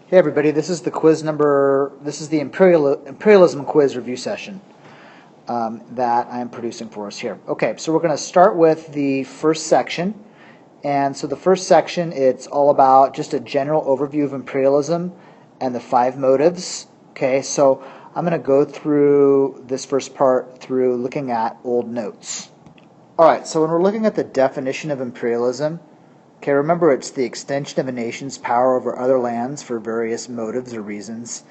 Hey everybody, this is the imperialism quiz review session that I'm producing for us here. Okay, so we're going to start with the first section. And so the first section, it's all about just a general overview of imperialism and the 5 motives. Okay, so I'm going to go through this first part through looking at old notes. Alright, so when we're looking at the definition of imperialism, okay, remember it's the extension of a nation's power over other lands for various motives or reasons,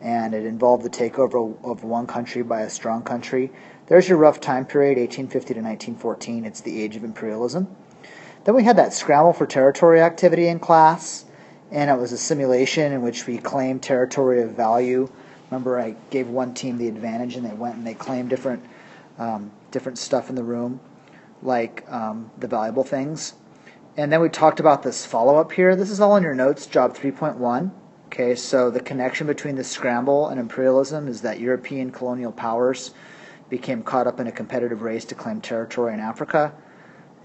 and it involved the takeover of one country by a strong country. There's your rough time period, 1850 to 1914. It's the age of imperialism. Then we had that scramble for territory activity in class, and it was a simulation in which we claimed territory of value. Remember, I gave one team the advantage, and they went and they claimed different stuff in the room, like the valuable things. And then we talked about this follow-up here. This is all in your notes, job 3.1. Okay, so the connection between the scramble and imperialism is that European colonial powers became caught up in a competitive race to claim territory in Africa.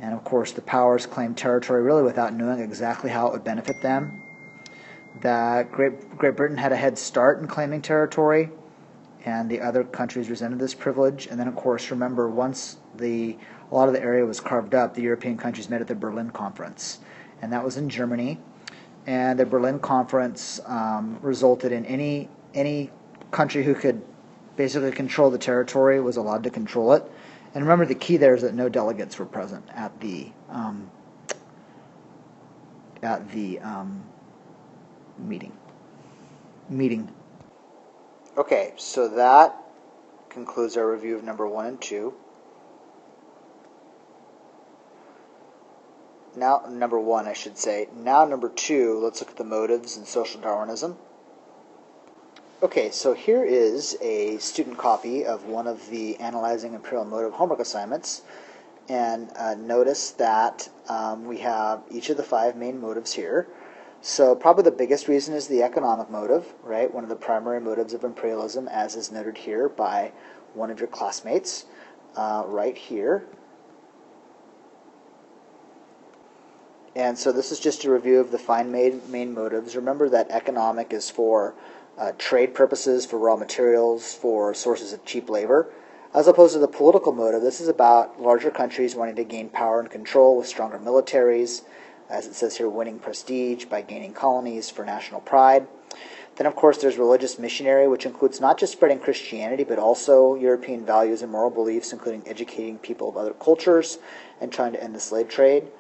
And of course, the powers claimed territory really without knowing exactly how it would benefit them. That Great Britain had a head start in claiming territory, and the other countries resented this privilege. And then, of course, remember, once a lot of the area was carved up, the European countries met at the Berlin Conference, and that was in Germany. And the Berlin Conference resulted in any country who could basically control the territory was allowed to control it. And remember, the key there is that no delegates were present at the meeting. Okay, so that concludes our review of number 1 and 2. Now, number 1, I should say. Now, number 2, let's look at the motives in social Darwinism. Okay, so here is a student copy of one of the Analyzing Imperial Motive homework assignments. And notice that we have each of the 5 main motives here. So probably the biggest reason is the economic motive, right? One of the primary motives of imperialism, as is noted here by one of your classmates, right here. And so this is just a review of the 5 main motives. Remember that economic is for trade purposes, for raw materials, for sources of cheap labor. As opposed to the political motive, this is about larger countries wanting to gain power and control with stronger militaries, as it says here, winning prestige by gaining colonies for national pride. Then, of course, there's religious missionary, which includes not just spreading Christianity, but also European values and moral beliefs, including educating people of other cultures and trying to end the slave trade.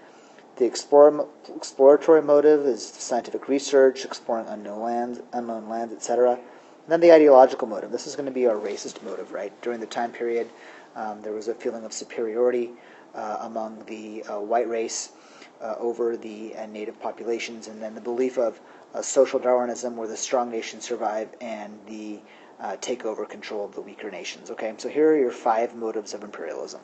The exploratory motive is scientific research, exploring unknown lands, etc. And then the ideological motive. This is going to be our racist motive, right? During the time period, there was a feeling of superiority among the white race over the native populations, and then the belief of social Darwinism, where the strong nations survive and the take over control of the weaker nations. Okay, so here are your 5 motives of imperialism.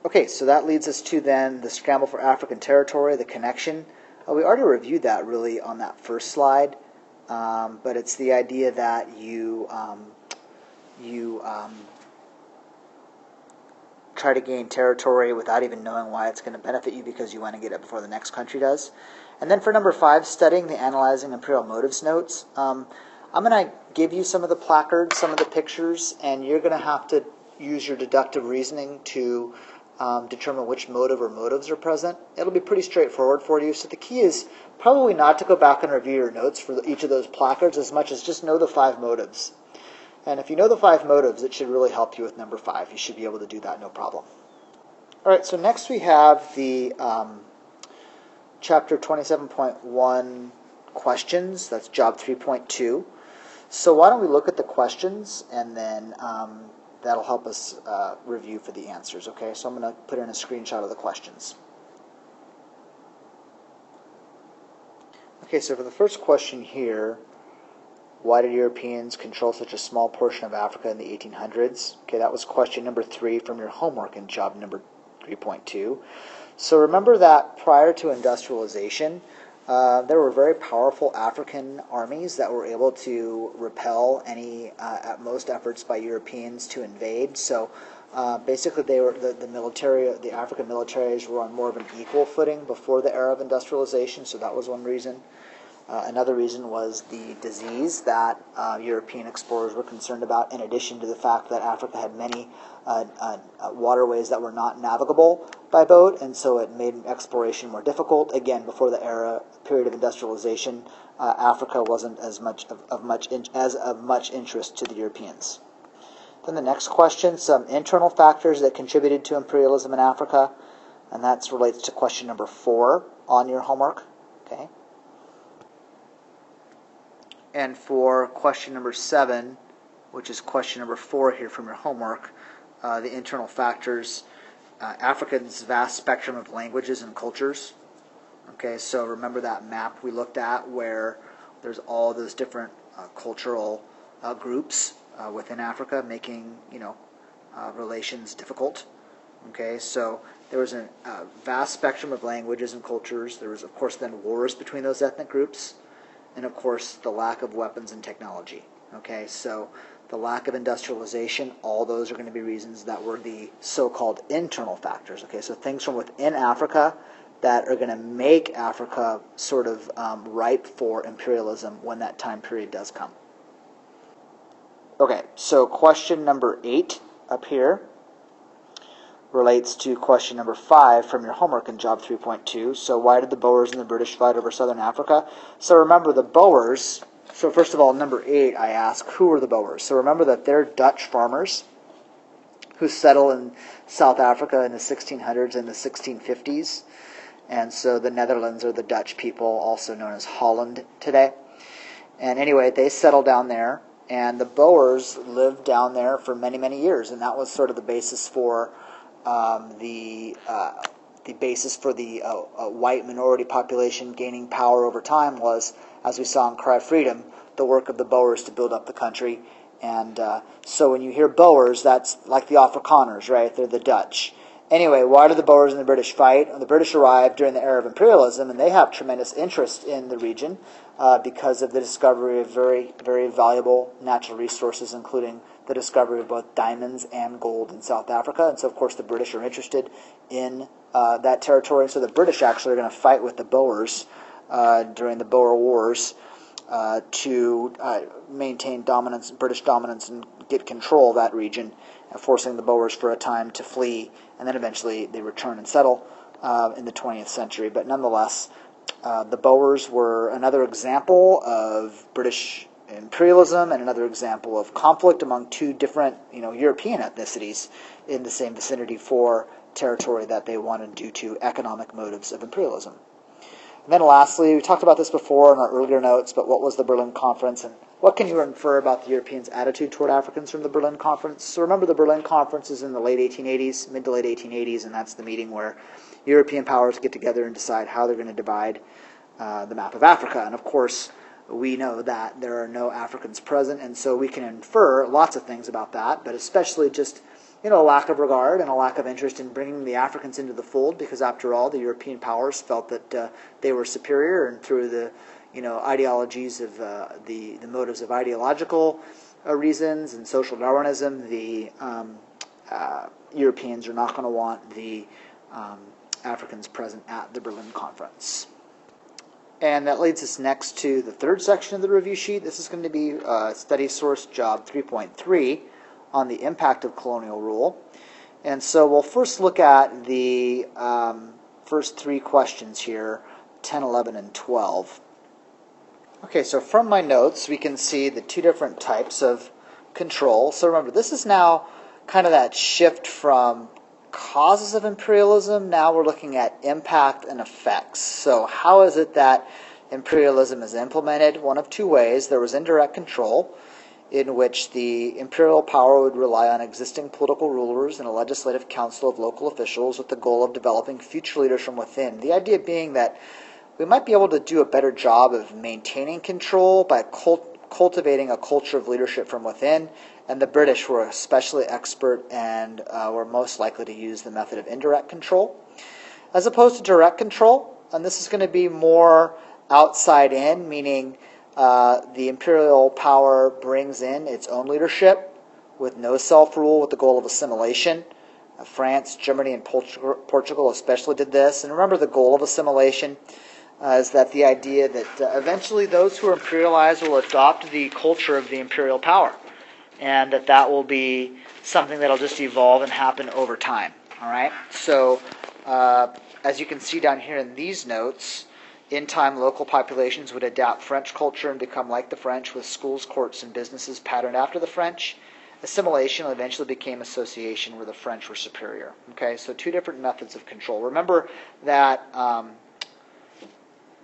Okay, so that leads us to then the scramble for African territory, the connection. We already reviewed that really on that first slide, but it's the idea that you try to gain territory without even knowing why it's going to benefit you because you want to get it before the next country does. And then for number 5, studying the Analyzing Imperial Motives notes, I'm going to give you some of the placards, some of the pictures, and you're going to have to use your deductive reasoning to determine which motive or motives are present. It'll be pretty straightforward for you. So the key is probably not to go back and review your notes for each of those placards as much as just know the 5 motives. And if you know the 5 motives, it should really help you with number 5. You should be able to do that no problem. All right, so next we have the chapter 27.1 questions. That's job 3.2. So why don't we look at the questions, and then that'll help us review for the answers. Okay, so I'm going to put in a screenshot of the questions. Okay, so for the first question here, why did Europeans control such a small portion of Africa in the 1800s? Okay, that was question number 3 from your homework in job number 3.2. So remember that prior to industrialization, there were very powerful African armies that were able to repel any, at most, efforts by Europeans to invade. So basically, they were the African militaries were on more of an equal footing before the era of industrialization. So that was one reason. Another reason was the disease that European explorers were concerned about, in addition to the fact that Africa had many waterways that were not navigable by boat, and so it made exploration more difficult. Again, before the period of industrialization, Africa wasn't as of much interest to the Europeans. Then the next question, some internal factors that contributed to imperialism in Africa, and that relates to question number 4 on your homework. Okay. And for question number 7, which is question number 4 here from your homework, the internal factors, Africa's vast spectrum of languages and cultures. Okay, so remember that map we looked at where there's all those different cultural groups within Africa, making relations difficult. Okay, so there was a vast spectrum of languages and cultures. There was, of course, then wars between those ethnic groups. And, of course, the lack of weapons and technology. Okay, so the lack of industrialization, all those are going to be reasons that were the so-called internal factors. Okay, so things from within Africa that are going to make Africa sort of ripe for imperialism when that time period does come. Okay, so question number 8 up here relates to question number 5 from your homework in Job 3.2. So why did the Boers and the British fight over southern Africa? So remember the Boers, so first of all, number 8, I ask, who were the Boers? So remember that they're Dutch farmers who settled in South Africa in the 1600s and the 1650s. And so the Netherlands are the Dutch people, also known as Holland today. And anyway, they settled down there, and the Boers lived down there for many, many years, and that was sort of the basis for the white minority population gaining power over time was, as we saw in Cry of Freedom, the work of the Boers to build up the country. And so when you hear Boers, that's like the Afrikaners, right? They're the Dutch. Anyway, why do the Boers and the British fight? The British arrived during the era of imperialism, and they have tremendous interest in the region because of the discovery of very, very valuable natural resources, including the discovery of both diamonds and gold in South Africa. And so, of course, the British are interested in that territory. So the British actually are going to fight with the Boers during the Boer Wars to maintain dominance, British dominance, and get control of that region, forcing the Boers for a time to flee, and then eventually they return and settle in the 20th century. But nonetheless, the Boers were another example of British imperialism and another example of conflict among two different, European ethnicities in the same vicinity for territory that they wanted due to economic motives of imperialism. And then lastly, we talked about this before in our earlier notes, but what was the Berlin Conference, and what can you infer about the Europeans' attitude toward Africans from the Berlin Conference? So remember, the Berlin Conference is in the late 1880s, mid to late 1880s, and that's the meeting where European powers get together and decide how they're going to divide the map of Africa. And of course, we know that there are no Africans present, and so we can infer lots of things about that, but especially just a lack of regard and a lack of interest in bringing the Africans into the fold, because after all, the European powers felt that they were superior, and through the ideologies of the motives of ideological reasons and social Darwinism, the Europeans are not going to want the Africans present at the Berlin Conference. And that leads us next to the third section of the review sheet. This is going to be study source job 3.3 on the impact of colonial rule. And so we'll first look at the first 3 questions here, 10, 11, and 12. Okay, so from my notes, we can see the 2 different types of control. So remember, this is now kind of that shift from causes of imperialism. Now we're looking at impact and effects. So how is it that imperialism is implemented? One of 2 ways. There was indirect control, in which the imperial power would rely on existing political rulers and a legislative council of local officials with the goal of developing future leaders from within. The idea being that we might be able to do a better job of maintaining control by cultivating a culture of leadership from within, and the British were especially expert and were most likely to use the method of indirect control. As opposed to direct control, and this is going to be more outside in, meaning the imperial power brings in its own leadership with no self-rule with the goal of assimilation. France, Germany, and Portugal especially did this. And remember, the goal of assimilation is that the idea that eventually those who are imperialized will adopt the culture of the imperial power, and that will be something that'll just evolve and happen over time. All right. So, as you can see down here in these notes, in time, local populations would adapt French culture and become like the French, with schools, courts, and businesses patterned after the French. Assimilation eventually became association, where the French were superior. Okay, so two different methods of control. Remember that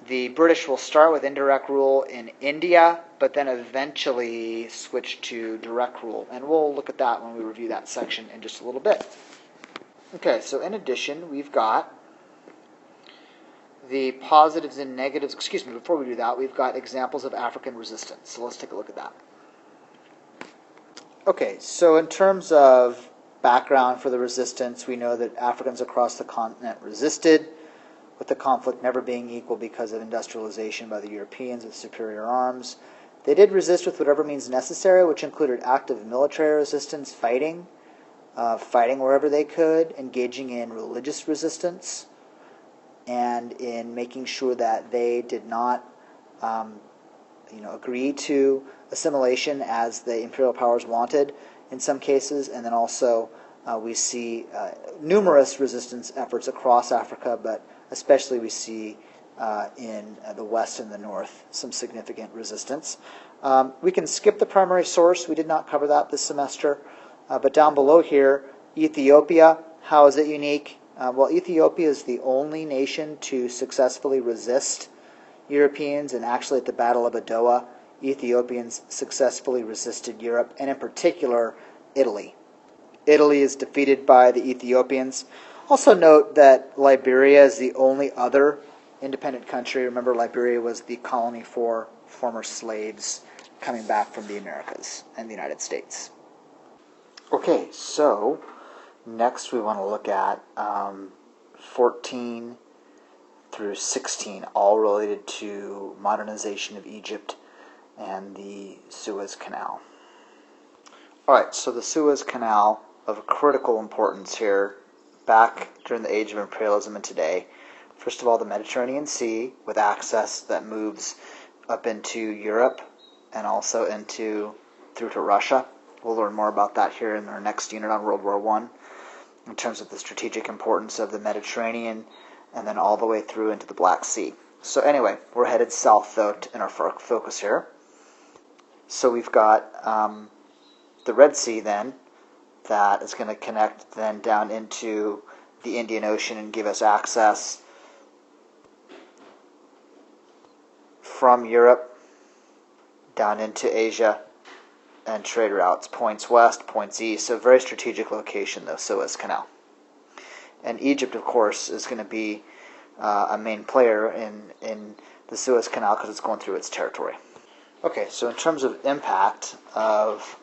the British will start with indirect rule in India, but then eventually switch to direct rule. And we'll look at that when we review that section in just a little bit. Okay, so in addition, we've got the positives and negatives. Excuse me, before we do that, we've got examples of African resistance. So let's take a look at that. Okay, so in terms of background for the resistance, we know that Africans across the continent resisted, with the conflict never being equal because of industrialization by the Europeans with superior arms. They did resist with whatever means necessary, which included active military resistance, fighting wherever they could, engaging in religious resistance, and in making sure that they did not agree to assimilation as the imperial powers wanted in some cases. And then also we see numerous resistance efforts across Africa, but especially we see in the west and the north some significant resistance. We can skip the primary source. We did not cover that this semester. But down below here, Ethiopia, how is it unique? Well, Ethiopia is the only nation to successfully resist Europeans, and actually at the Battle of Adowa, Ethiopians successfully resisted Europe, and in particular, Italy. Italy is defeated by the Ethiopians. Also note that Liberia is the only other independent country. Remember, Liberia was the colony for former slaves coming back from the Americas and the United States. Okay, so next we want to look at 14 through 16, all related to modernization of Egypt and the Suez Canal. All right, so the Suez Canal, of critical importance here, back during the age of imperialism and today. First of all, the Mediterranean Sea, with access that moves up into Europe and also through to Russia. We'll learn more about that here in our next unit on World War I, in terms of the strategic importance of the Mediterranean, and then all the way through into the Black Sea. So anyway, we're headed south, though, in our focus here. So we've got the Red Sea, then, that is going to connect then down into the Indian Ocean and give us access from Europe down into Asia, and trade routes, points west, points east. So very strategic location, though, Suez Canal. And Egypt, of course, is going to be a main player in the Suez Canal because it's going through its territory. Okay, so in terms of impact of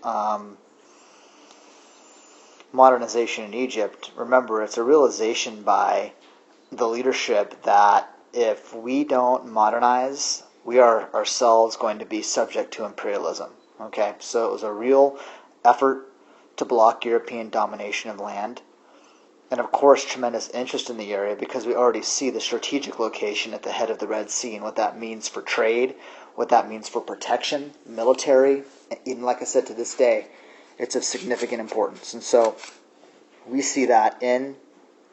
modernization in Egypt, remember, it's a realization by the leadership that if we don't modernize, we are ourselves going to be subject to imperialism. Okay, so it was a real effort to block European domination of land. And of course, tremendous interest in the area because we already see the strategic location at the head of the Red Sea and what that means for trade, what that means for protection, military. Even like I said, to this day, it's of significant importance. And so we see that in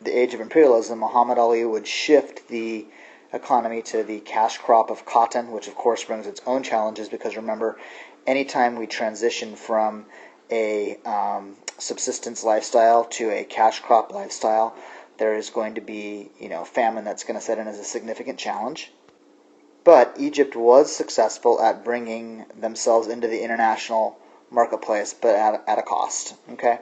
the age of imperialism, Muhammad Ali would shift the economy to the cash crop of cotton, which of course brings its own challenges because remember, anytime we transition from a subsistence lifestyle to a cash crop lifestyle, there is going to be, famine that's going to set in as a significant challenge. But Egypt was successful at bringing themselves into the international marketplace, but at a cost. Okay,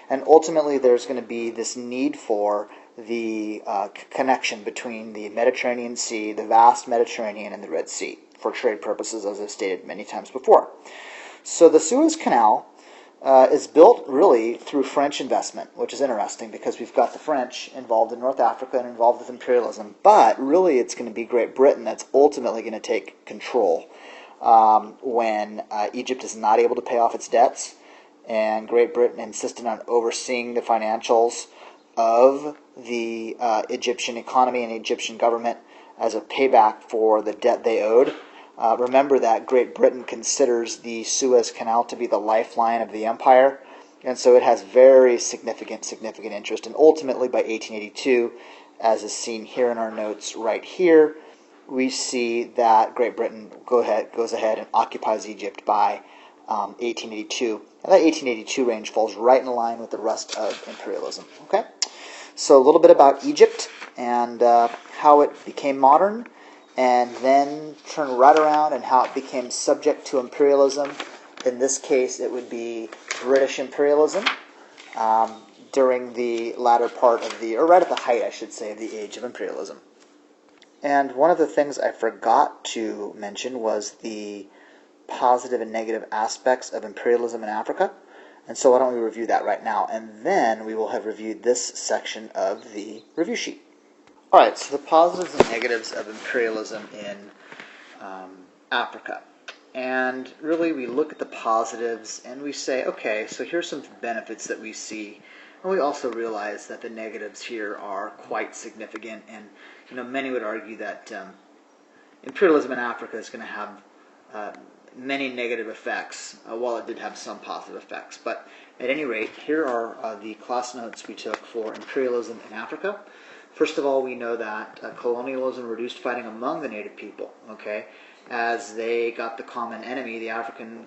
and ultimately there's going to be this need for the connection between the Mediterranean Sea, the vast Mediterranean, and the Red Sea for trade purposes, as I've stated many times before. So the Suez Canal is built really through French investment, which is interesting because we've got the French involved in North Africa and involved with imperialism, but really it's going to be Great Britain that's ultimately going to take control when Egypt is not able to pay off its debts, and Great Britain insisted on overseeing the financials of the Egyptian economy and Egyptian government as a payback for the debt they owed. Remember that Great Britain considers the Suez Canal to be the lifeline of the empire, and so it has very significant interest. And ultimately, by 1882, as is seen here in our notes right here, we see that Great Britain goes ahead and occupies Egypt by 1882. And that 1882 range falls right in line with the rest of imperialism. Okay, so a little bit about Egypt and how it became modern, and then turn right around and how it became subject to imperialism. In this case, it would be British imperialism during the latter part of or right at the height, I should say, of the age of imperialism. And one of the things I forgot to mention was the positive and negative aspects of imperialism in Africa. And so why don't we review that right now, and then we will have reviewed this section of the review sheet. All right, so the positives and negatives of imperialism in Africa. And really we look at the positives and we say, okay, so here's some benefits that we see. And we also realize that the negatives here are quite significant. And many would argue that imperialism in Africa is going to have many negative effects, while it did have some positive effects. But at any rate, here are the class notes we took for imperialism in Africa. First of all, we know that colonialism reduced fighting among the native people, okay? As they got the common enemy, the African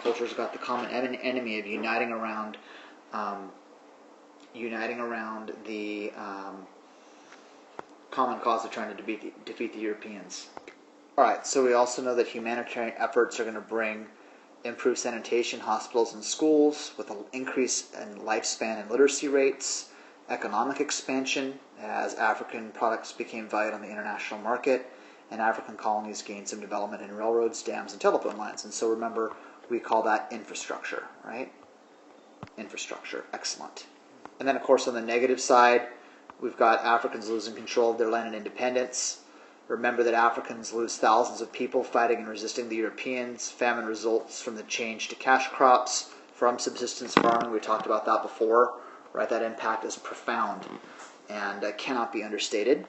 cultures got the common enemy of uniting around the common cause of trying to defeat the Europeans. All right, so we also know that humanitarian efforts are going to bring improved sanitation, hospitals, and schools, with an increase in lifespan and literacy rates, economic expansion, as African products became valued on the international market, and African colonies gained some development in railroads, dams, and telephone lines. And so remember, we call that infrastructure, right? Infrastructure, excellent. And then, of course, on the negative side, we've got Africans losing control of their land and independence. Remember that Africans lose thousands of people fighting and resisting the Europeans. Famine results from the change to cash crops from subsistence farming. We talked about that before, right? That impact is profound and cannot be understated.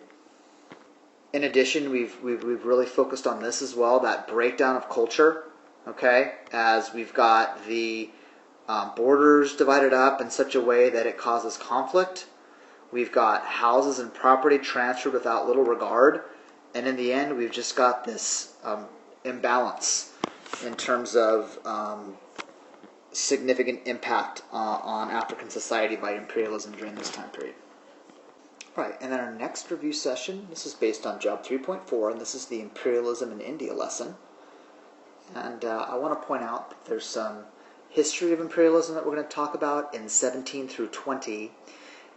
In addition, we've really focused on this as well, that breakdown of culture, okay? As we've got the borders divided up in such a way that it causes conflict. We've got houses and property transferred without little regard. And in the end, we've just got this imbalance in terms of significant impact on African society by imperialism during this time period. Right, and then our next review session, this is based on Job 3.4, and this is the Imperialism in India lesson. And I want to point out that there's some history of imperialism that we're going to talk about in 17 through 20.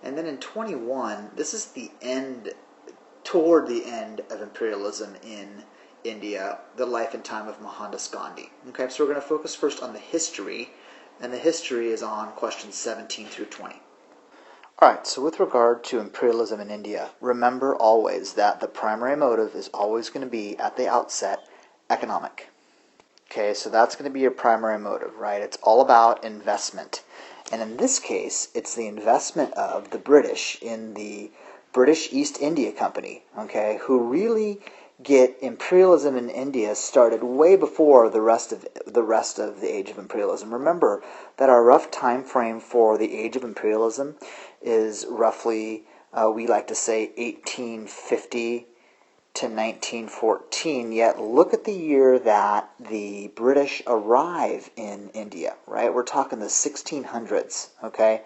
And then in 21, this is the end, toward the end of imperialism in India, the life and time of Mohandas Gandhi. Okay, so we're going to focus first on the history, and the history is on questions 17 through 20. Alright, so with regard to imperialism in India, remember always that the primary motive is always going to be, at the outset, economic. Okay, so that's going to be your primary motive, right? It's all about investment. And in this case, it's the investment of the British in the British East India Company, okay, who really get imperialism in India started way before the rest of the age of imperialism. Remember that our rough time frame for the age of imperialism is roughly, we like to say, 1850 to 1914, yet look at the year that the British arrive in India, right? We're talking the 1600s, okay?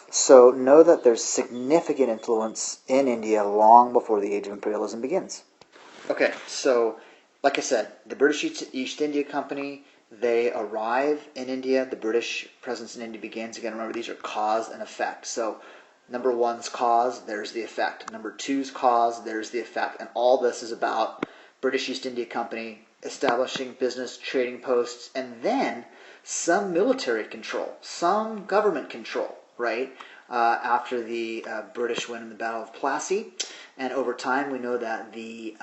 So know that there's significant influence in India long before the age of imperialism begins. Okay, so like I said, the British East India Company, they arrive in India. The British presence in India begins. Again, remember, these are cause and effect. So number one's cause, there's the effect. Number two's cause, there's the effect. And all this is about British East India Company establishing business, trading posts, and then some military control, some government control, right? After the British win in the Battle of Plassey. And over time, we know that the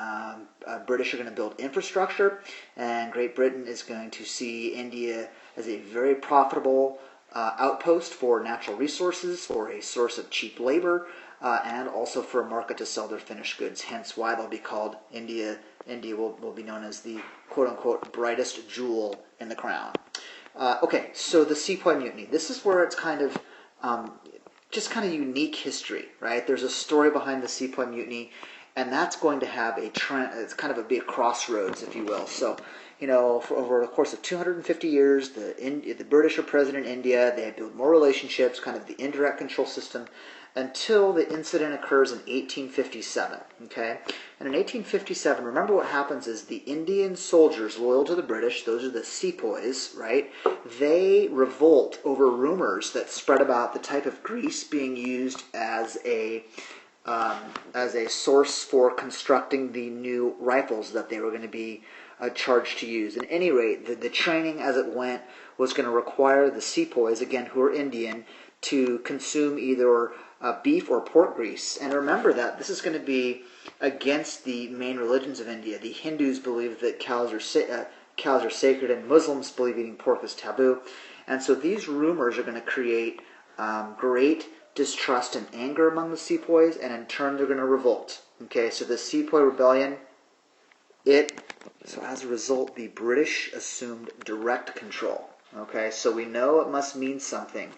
British are going to build infrastructure, and Great Britain is going to see India as a very profitable outpost for natural resources, for a source of cheap labor, and also for a market to sell their finished goods. Hence why they'll be called India. India will be known as the quote-unquote brightest jewel in the crown. Okay, so the Sepoy Mutiny. This is where it's kind of just kind of unique history, right? There's a story behind the Sepoy Mutiny, and that's going to have a trend. It's kind of be a crossroads, if you will. So, for over the course of 250 years, the British are present in India. They build more relationships, kind of the indirect control system, until the incident occurs in 1857. Okay, and in 1857, remember what happens is the Indian soldiers loyal to the British, those are the Sepoys, right? They revolt over rumors that spread about the type of grease being used as a source for constructing the new rifles that they were going to be charged to use. At any rate, the training as it went was going to require the Sepoys, again, who are Indian, to consume either beef or pork grease. And remember that this is going to be against the main religions of India. The Hindus believe that cows are sacred, and Muslims believe eating pork is taboo. And so these rumors are going to create great distrust and anger among the Sepoys, and in turn they're going to revolt. Okay, so the Sepoy Rebellion, so as a result, the British assumed direct control. Okay, so we know it must mean something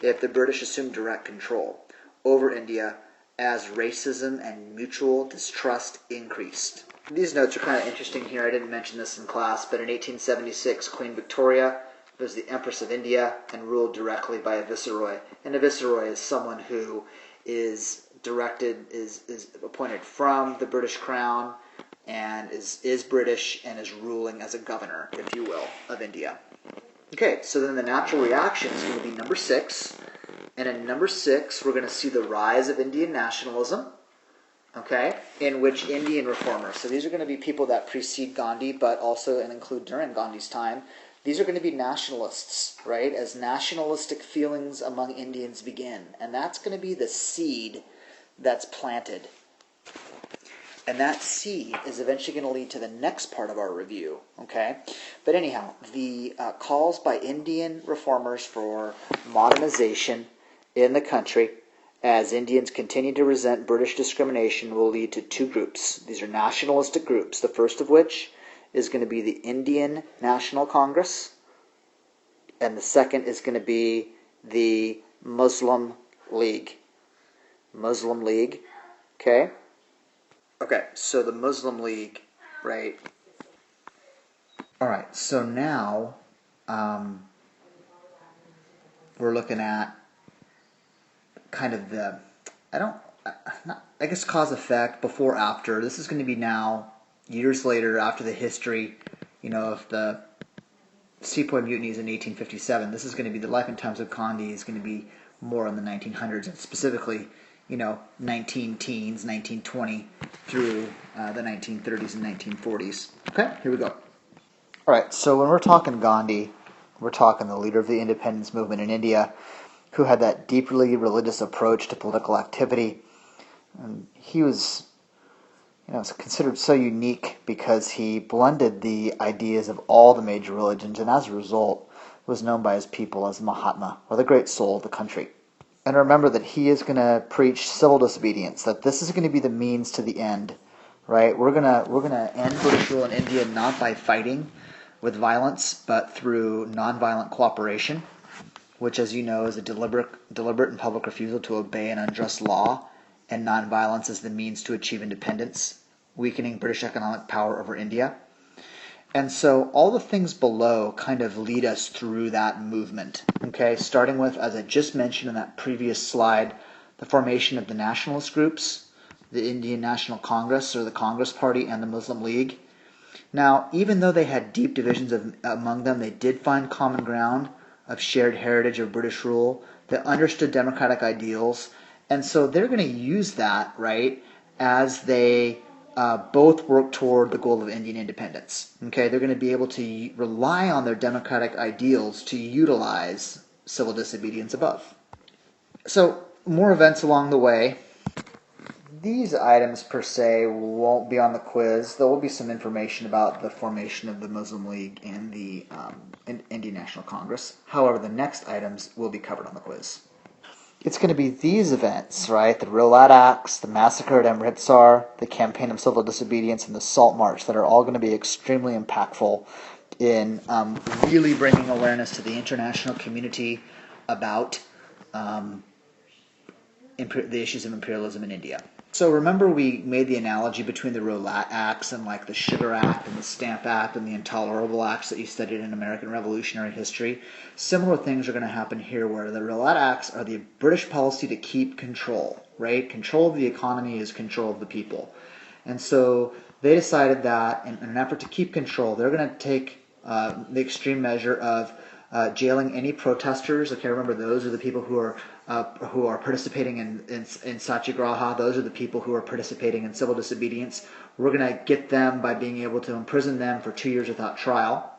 if the British assumed direct control over India as racism and mutual distrust increased. These notes are kind of interesting here. I didn't mention this in class, but in 1876, Queen Victoria was the Empress of India and ruled directly by a viceroy. And a viceroy is someone who is appointed from the British Crown and is British and is ruling as a governor, if you will, of India. Okay, so then the natural reaction is going to be number 6. And in number 6, we're going to see the rise of Indian nationalism, okay, in which Indian reformers, so these are going to be people that precede Gandhi, but also and include during Gandhi's time, these are going to be nationalists, right, as nationalistic feelings among Indians begin. And that's going to be the seed that's planted. And that seed is eventually going to lead to the next part of our review, okay? But anyhow, the calls by Indian reformers for modernization in the country as Indians continue to resent British discrimination will lead to 2 groups. These are nationalistic groups, the first of which is going to be the Indian National Congress, and the second is going to be the Muslim League. Muslim League, okay? Okay, so the Muslim League, right? All right, so now we're looking at kind of the, I guess cause effect, before, after. This is going to be now, years later, after the history, of the Sepoy mutinies in 1857. This is going to be the life and times of Gandhi is going to be more in the 1900s, and specifically 1920 through the 1930s and 1940s. Okay, here we go. All right, so when we're talking Gandhi, we're talking the leader of the independence movement in India, who had that deeply religious approach to political activity. And he was, considered so unique because he blended the ideas of all the major religions, and as a result was known by his people as Mahatma, or the great soul of the country. And remember that he is going to preach civil disobedience, that this is going to be the means to the end, right? We're going to end British rule in India not by fighting with violence, but through nonviolent cooperation, which, as you know, is a deliberate and public refusal to obey an unjust law, and nonviolence is the means to achieve independence, weakening British economic power over India. And so all the things below kind of lead us through that movement, okay? Starting with, as I just mentioned in that previous slide, the formation of the nationalist groups, the Indian National Congress, or the Congress Party, and the Muslim League. Now, even though they had deep divisions among them, they did find common ground of shared heritage of British rule that understood democratic ideals. And so they're going to use that, right, as they both work toward the goal of Indian independence. Okay, they're going to be able to rely on their democratic ideals to utilize civil disobedience above. So, more events along the way. These items per se won't be on the quiz. There will be some information about the formation of the Muslim League and the Indian National Congress. However, the next items will be covered on the quiz. It's going to be these events, right? The Rilat Acts, the massacre at Amritsar, the campaign of civil disobedience, and the Salt March that are all going to be extremely impactful in really bringing awareness to the international community about the issues of imperialism in India. So remember we made the analogy between the Rilat Acts and like the Sugar Act and the Stamp Act and the Intolerable Acts that you studied in American Revolutionary history. Similar things are going to happen here where the Rilat Acts are the British policy to keep control, right? Control of the economy is control of the people. And so they decided that in an effort to keep control, they're going to take the extreme measure of jailing any protesters. Okay, remember those are the people who are participating in Satyagraha. Those are the people who are participating in civil disobedience. We're going to get them by being able to imprison them for 2 years without trial,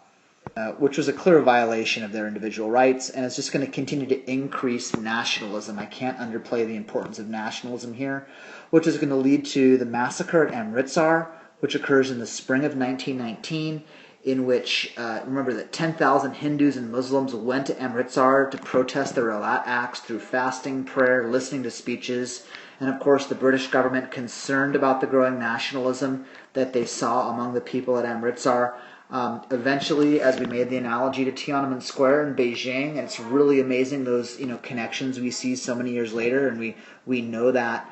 which was a clear violation of their individual rights, and it's just going to continue to increase nationalism. I can't underplay the importance of nationalism here, which is going to lead to the massacre at Amritsar, which occurs in the spring of 1919, in which, remember that 10,000 Hindus and Muslims went to Amritsar to protest the Rilat Acts through fasting, prayer, listening to speeches, and of course the British government, concerned about the growing nationalism that they saw among the people at Amritsar, eventually, as we made the analogy to Tiananmen Square in Beijing, and it's really amazing those connections we see so many years later, and we know that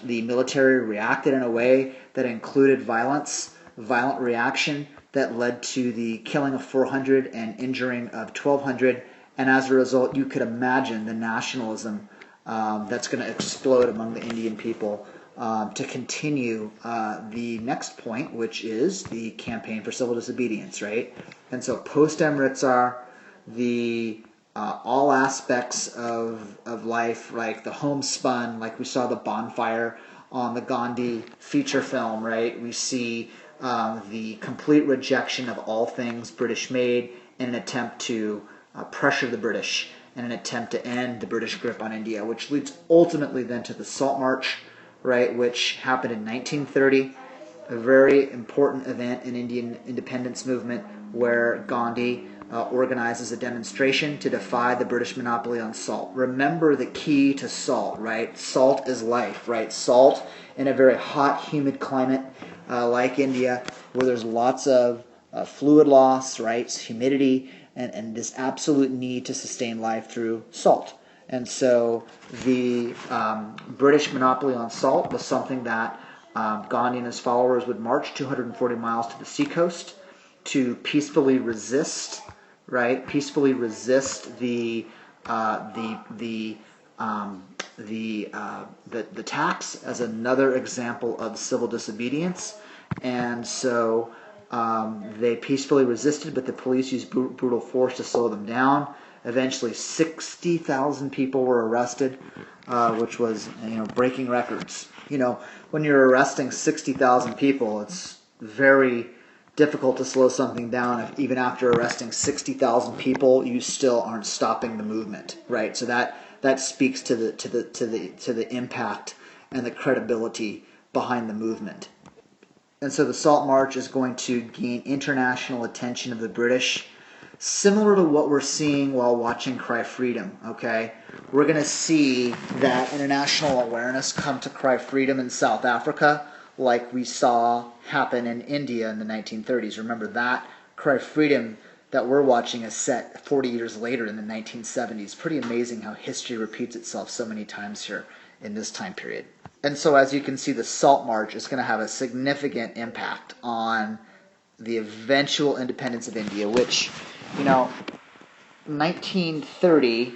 the military reacted in a way that included violent reaction that led to the killing of 400 and injuring of 1,200, and as a result, you could imagine the nationalism that's going to explode among the Indian people to continue the next point, which is the campaign for civil disobedience, right? And so post-Amritsar, the all aspects of life, like the homespun, like we saw the bonfire on the Gandhi feature film, right? We see the complete rejection of all things British made in an attempt to pressure the British, in an attempt to end the British grip on India, which leads ultimately then to the Salt March, right, which happened in 1930, a very important event in Indian independence movement where Gandhi organizes a demonstration to defy the British monopoly on salt. Remember the key to salt, right? Salt is life, right? Salt in a very hot, humid climate like India, where there's lots of fluid loss, right? Humidity, and this absolute need to sustain life through salt. And so the British monopoly on salt was something that Gandhi and his followers would march 240 miles to the seacoast to peacefully resist, right? Peacefully resist the tax as another example of civil disobedience. And so they peacefully resisted, but the police used brutal force to slow them down. Eventually, 60,000 people were arrested, which was breaking records. When you're arresting 60,000 people, it's very difficult to slow something down if even after arresting 60,000 people, you still aren't stopping the movement, right? So that speaks to the impact and the credibility behind the movement. And so the Salt March is going to gain international attention of the British, similar to what we're seeing while watching Cry Freedom, okay? We're going to see that international awareness come to Cry Freedom in South Africa, like we saw happen in India in the 1930s. Remember that Cry Freedom that we're watching is set 40 years later in the 1970s. Pretty amazing how history repeats itself so many times here in this time period. And so as you can see, the Salt March is going to have a significant impact on the eventual independence of India, which, 1930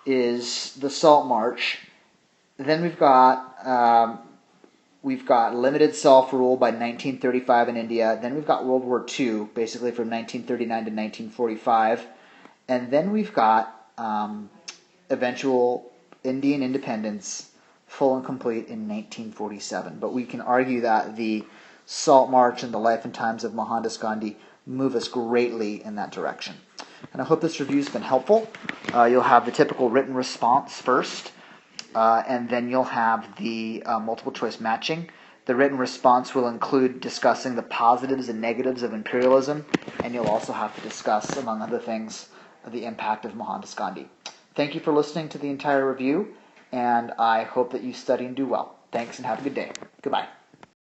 is the Salt March. Then we've got limited self-rule by 1935 in India. Then we've got World War II, basically from 1939 to 1945. And then we've got eventual Indian independence, full and complete, in 1947. But we can argue that the Salt March and the life and times of Mohandas Gandhi move us greatly in that direction. And I hope this review has been helpful. You'll have the typical written response first. and then you'll have the multiple choice matching. The written response will include discussing the positives and negatives of imperialism, and you'll also have to discuss, among other things, the impact of Mohandas Gandhi. Thank you for listening to the entire review, and I hope that you study and do well. Thanks, and have a good day. Goodbye.